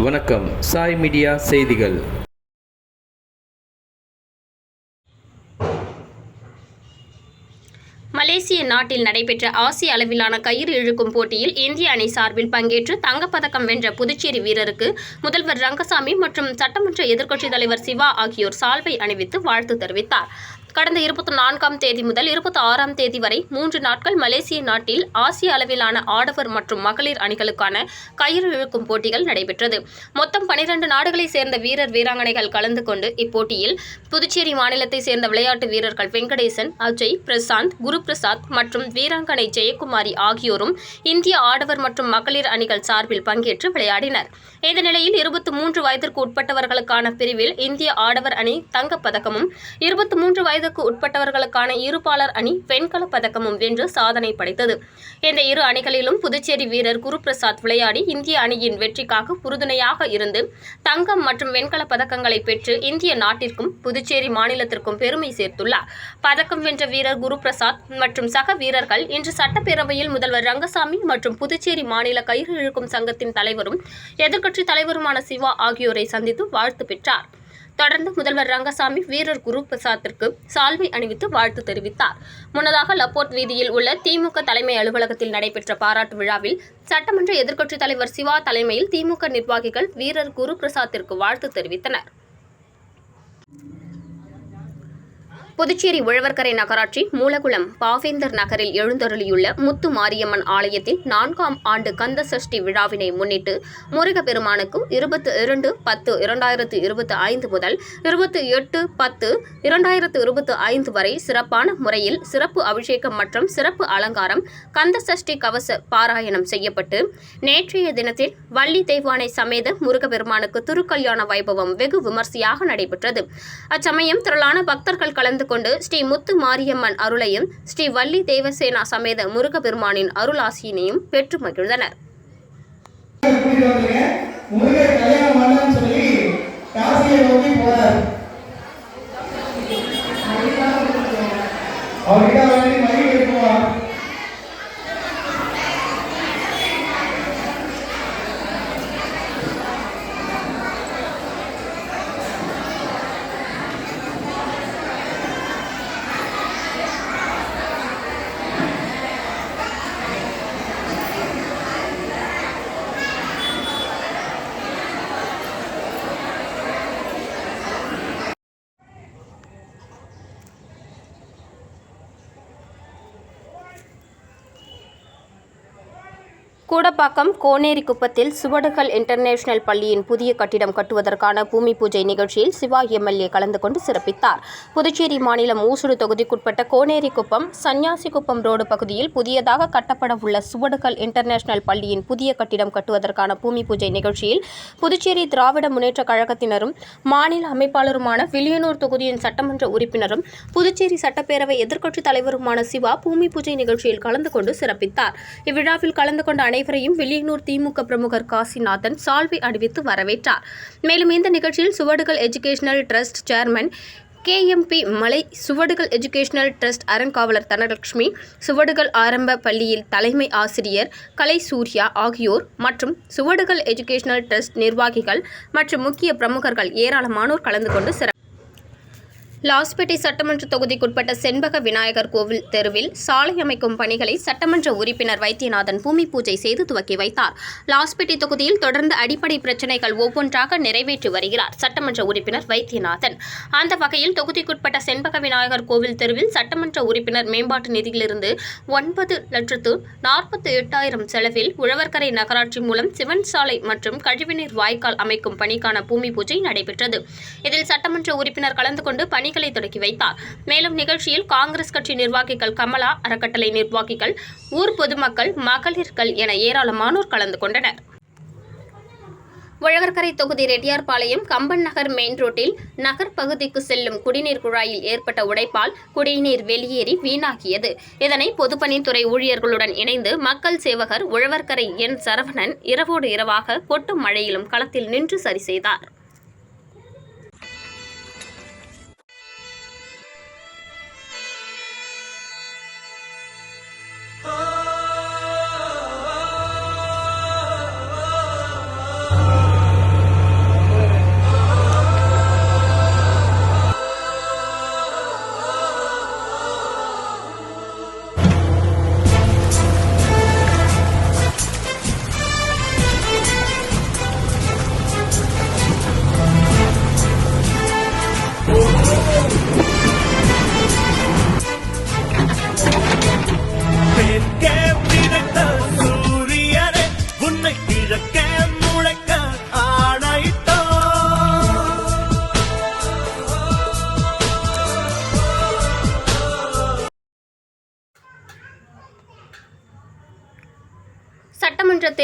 வணக்கம். சாய் மீடியா செய்திகள். மலேசிய நாட்டில் நடைபெற்ற ஆசிய அளவிலான கயிறு இழுக்கும் போட்டியில் இந்திய அணி சார்பில் பங்கேற்று தங்கப்பதக்கம் வென்ற புதுச்சேரி வீரருக்கு முதல்வர் ரங்கசாமி மற்றும் சட்டமன்ற எதிர்க்கட்சித் தலைவர் சிவா ஆகியோர் சால்வை அணிவித்து வாழ்த்து தெரிவித்தார். கடந்த 24ஆம் தேதி முதல் 26ஆம் தேதி வரை 3 நாட்கள் மலேசிய நாட்டில் ஆசிய அளவிலான ஆடவர் மற்றும் மகளிர் அணிகளுக்கான கயிறு இழுக்கும் போட்டிகள் நடைபெற்றது. மொத்தம் 12 நாடுகளைச் சேர்ந்த வீரர் வீராங்கனைகள் கலந்து கொண்டு இப்போட்டியில் புதுச்சேரி மாநிலத்தைச் சேர்ந்த விளையாட்டு வீரர்கள் வெங்கடேசன், அஜய், பிரசாந்த், குருபிரசாத் மற்றும் வீராங்கனை ஜெயக்குமாரி ஆகியோரும் இந்திய ஆடவர் மற்றும் மகளிர் அணிகள் சார்பில் பங்கேற்று விளையாடினர். இந்த நிலையில் 23 வயதிற்கு உட்பட்டவர்களுக்கான பிரிவில் இந்திய ஆடவர் அணி தங்கப்பதக்கமும் 23 வயதுக்கு உட்பட்டவர்களுக்கான இருபாலர் அணி வெண்கலப் பதக்கமும் வென்று சாதனை படைத்தது. இந்த இரு அணிகளிலும் புதுச்சேரி வீரர் குருபிரசாத் விளையாடி இந்திய அணியின் வெற்றிக்காக உறுதுணையாக இருந்து தங்கம் மற்றும் வெண்கலப் பதக்கங்களை பெற்று இந்திய நாட்டிற்கும் புதுச்சேரி மாநிலத்திற்கும் பெருமை சேர்த்துள்ளார். பதக்கம் வென்ற வீரர் குருபிரசாத் மற்றும் சக வீரர்கள் இன்று சட்டப்பேரவையில் முதல்வர் ரங்கசாமி மற்றும் புதுச்சேரி மாநில கயிறு இழுக்கும் சங்கத்தின் தலைவரும் எதிர்க்கட்சித் தலைவருமான சிவா ஆகியோரை சந்தித்து வாழ்த்து பெற்றார். தொடர்ந்து முதல்வர் ரங்கசாமி வீரர் குருபிரசாத்திற்கு சால்வை அணிவித்து வாழ்த்து தெரிவித்தார். முன்னதாக லப்போர்ட் வீதியில் உள்ள திமுக தலைமை அலுவலகத்தில் நடைபெற்ற பாராட்டு விழாவில் சட்டமன்ற எதிர்க்கட்சித் தலைவர் சிவா தலைமையில் திமுக நிர்வாகிகள் வீரர் குருபிரசாத்திற்கு வாழ்த்து தெரிவித்தனர். புதுச்சேரி உழவர்கரை நகராட்சி மூலகுளம் பாவேந்தர் நகரில் எழுந்தருளியுள்ள முத்து மாரியம்மன் ஆலயத்தில் 4ஆம் ஆண்டு கந்த சஷ்டி விழாவினை முன்னிட்டு முருகப்பெருமானுக்கு 22/10/2025 முதல் 28/10/2025 வரை சிறப்பான முறையில் சிறப்பு அபிஷேகம் மற்றும் சிறப்பு அலங்காரம் கந்த சஷ்டி கவச பாராயணம் செய்யப்பட்டு நேற்றைய தினத்தில் வள்ளி தெய்வானை சமேத முருகப்பெருமானுக்கு திருக்கல்யாண வைபவம் வெகு விமர்சையாக நடைபெற்றது. அச்சமயம் திரளான பக்தர்கள் கலந்து கொண்டு ஸ்ரீ முத்து மாரியம்மன் அருளையும் ஸ்ரீ வள்ளி தேவசேனா சமேத முருகப்பெருமானின் அருளாசியினையும் பெற்று மகிழ்ந்தனர். கூடப்பாக்கம் கோனேரிக்குப்பத்தில் சுவடுகள் இன்டர்நேஷனல் பள்ளியின் புதிய கட்டிடம் கட்டுவதற்கான பூமி பூஜை நிகழ்ச்சியில் சிவா எம்எல்ஏ கலந்து கொண்டு சிறப்பித்தார். புதுச்சேரி மாநிலம் ஊசுடு தொகுதிக்குட்பட்ட கோனேரிக்குப்பம் சன்னியாசிக்குப்பம் ரோடு பகுதியில் புதியதாக கட்டப்பட உள்ள சுவடுகள் இன்டர்நேஷனல் பள்ளியின் புதிய கட்டிடம் கட்டுவதற்கான பூமி பூஜை நிகழ்ச்சியில் புதுச்சேரி திராவிட முன்னேற்றக் கழகத்தினரும் மாநில அமைப்பாளருமான வில்லியனூர் தொகுதியின் சட்டமன்ற உறுப்பினரும் புதுச்சேரி சட்டப்பேரவை எதிர்க்கட்சித் தலைவருமான சிவா பூமி பூஜை நிகழ்ச்சியில் கலந்து கொண்டு சிறப்பித்தார். இவ்விழாவில் கலந்து கொண்ட அனைவரையும் வில்லியனூர் திமுக பிரமுகர் காசிநாதன் சால்வை அணிவித்து வரவேற்றார். மேலும் இந்த நிகழ்ச்சியில் சுவடுகள் எஜுகேஷனல் டிரஸ்ட் சேர்மன் KMP மலை, சுவடுகள் எஜுகேஷனல் டிரஸ்ட் அறங்காவலர் தனலட்சுமி, சுவடுகள் ஆரம்ப பள்ளியில் தலைமை ஆசிரியர் கலை சூர்யா ஆகியோர் மற்றும் சுவடுகள் எஜுகேஷனல் டிரஸ்ட் நிர்வாகிகள் மற்றும் முக்கிய பிரமுகர்கள் ஏராளமானோர் கலந்து கொண்டு லாஸ்பேட்டை சட்டமன்ற தொகுதிக்குட்பட்ட செண்பக விநாயகர் கோவில் தெருவில் சாலை அமைக்கும் பணிகளை சட்டமன்ற உறுப்பினர் வைத்தியநாதன் பூமி பூஜை செய்து துவக்கி வைத்தார். லாஸ்பேட்டை தொகுதியில் தொடர்ந்து அடிப்படை பிரச்சினைகள் ஒவ்வொன்றாக நிறைவேற்றி வருகிறார் சட்டமன்ற உறுப்பினர் வைத்தியநாதன். அந்த வகையில் தொகுதிக்குட்பட்ட செண்பக விநாயகர் கோவில் தெருவில் சட்டமன்ற உறுப்பினர் மேம்பாட்டு நிதியிலிருந்து 9,48,000 செலவில் உழவர்கரை நகராட்சி மூலம் சிமெண்ட் சாலை மற்றும் கழிவுநீர் வாய்க்கால் அமைக்கும் பணிக்கான பூமி பூஜை நடைபெற்றது. இதில் சட்டமன்ற உறுப்பினர் கலந்து கொண்டு பணிகளை தொடக்கி வைத்தார். மேலும் நிகழ்ச்சியில் காங்கிரஸ் கட்சி நிர்வாகிகள், கமலா அறக்கட்டளை நிர்வாகிகள், ஊர் பொதுமக்கள், மகளிர்கள் என ஏராளமானோர் கலந்து கொண்டனர். உழவர்கரை தொகுதி ரெட்டியார்பாளையம் கம்பன் நகர் மெயின் ரோட்டில் நகர் பகுதிக்கு செல்லும் குடிநீர் குழாயில் ஏற்பட்ட உடைப்பால் குடிநீர் வெளியேறி வீணாகியது. இதனை பொதுப்பணித்துறை ஊழியர்களுடன் இணைந்து மக்கள் சேவகர் உழவர்கரை என் சரவணன் இரவோடு இரவாக கொட்டும் மழையிலும் களத்தில் நின்று சரி செய்தார்.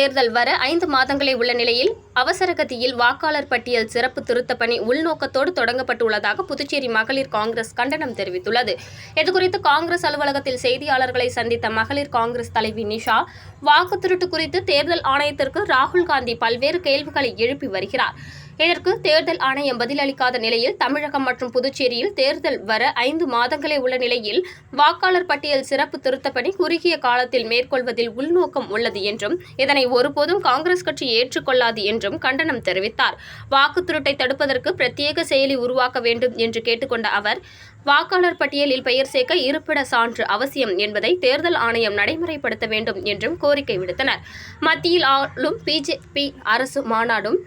தேர்தல் வர 5 மாதங்களே உள்ள நிலையில் அவசரகதியில் வாக்காளர் பட்டியல் சிறப்பு திருத்தப் பணி உள்நோக்கத்தோடு தொடங்கப்பட்டுள்ளதாக புதுச்சேரி மகளிர் காங்கிரஸ் கண்டனம் தெரிவித்துள்ளது. இதுகுறித்து காங்கிரஸ் அலுவலகத்தில் செய்தியாளர்களை சந்தித்த மகளிர் காங்கிரஸ் தலைவி நிஷா, வாக்கு திருட்டு குறித்து தேர்தல் ஆணையத்திற்கு ராகுல் காந்தி பல்வேறு கேள்விகளை எழுப்பி வருகிறார். இதற்கு தேர்தல் ஆணையம் பதிலளிக்காத நிலையில் தமிழகம் மற்றும் புதுச்சேரியில் தேர்தல் வர 5 மாதங்களே உள்ள நிலையில் வாக்காளர் பட்டியல் சிறப்பு திருத்தப் பணி குறுகிய காலத்தில் மேற்கொள்வதில் உள்நோக்கம் உள்ளது என்றும் இதனை ஒருபோதும் காங்கிரஸ் கட்சி ஏற்றுக்கொள்ளாது என்றும் கண்டனம் தெரிவித்தார். வாக்கு திருட்டை தடுப்பதற்கு பிரத்யேக செயலி உருவாக்க வேண்டும் என்று கேட்டுக்கொண்ட அவர், வாக்காளர் பட்டியலில் பெயர் சேர்க்க இருப்பிட சான்று அவசியம் என்பதை தேர்தல் ஆணையம் நடைமுறைப்படுத்த வேண்டும் என்றும் கோரிக்கை விடுத்தனர். மத்தியில் ஆளும் பிஜேபி அரசு மாநாடும்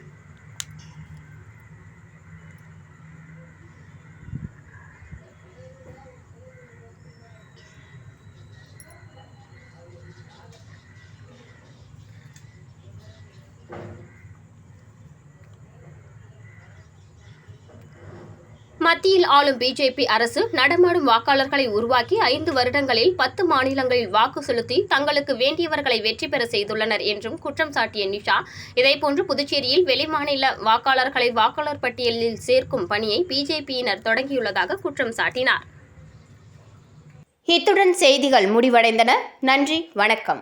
மத்தியில் ஆளும் பிஜேபி அரசு நடமாடும் வாக்காளர்களை உருவாக்கி 5 வருடங்களில் 10 மாநிலங்களில் வாக்கு செலுத்தி தங்களுக்கு வேண்டியவர்களை வெற்றி பெற செய்துள்ளனர் என்றும் குற்றம் சாட்டிய நிஷா, இதேபோன்று புதுச்சேரியில் வெளிமாநில வாக்காளர்களை வாக்காளர் பட்டியலில் சேர்க்கும் பணியை பிஜேபியினர் தொடங்கியுள்ளதாக குற்றம் சாட்டினார். இத்துடன் செய்திகள் முடிவடைந்தன. நன்றி, வணக்கம்.